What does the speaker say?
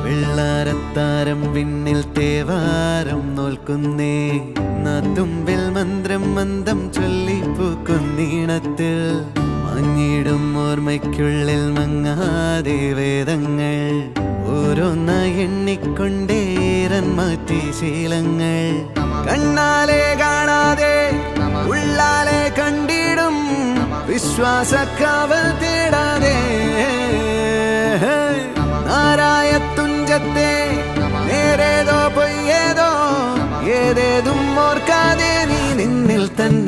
വെള്ളാരത്താരം വിണ്ണിൽ തേവാരം നോൽക്കുന്നേ തുമ്പിൽ മന്ത്രം മന്ദം ചൊല്ലിപ്പൂക്കുന്നീണത്തിൽ മങ്ങിടും ഓർമ്മയ്ക്കുള്ളിൽ മങ്ങാതെ വേദങ്ങൾ ഓരോന്നായി എണ്ണിക്കൊണ്ടേരൻ മാറ്റി ശീലങ്ങൾ കണ്ണാലെ കാണാതെ ഉള്ളാലെ കണ്ടിടും വിശ്വാസക്കാവൽ തേടാതെ നാരായ തുഞ്ചത്തെ നേരേതോ പൊയ്യേതോ ഏതേതും ഓർക്കാതെ നീ നിന്നിൽ തന്നെ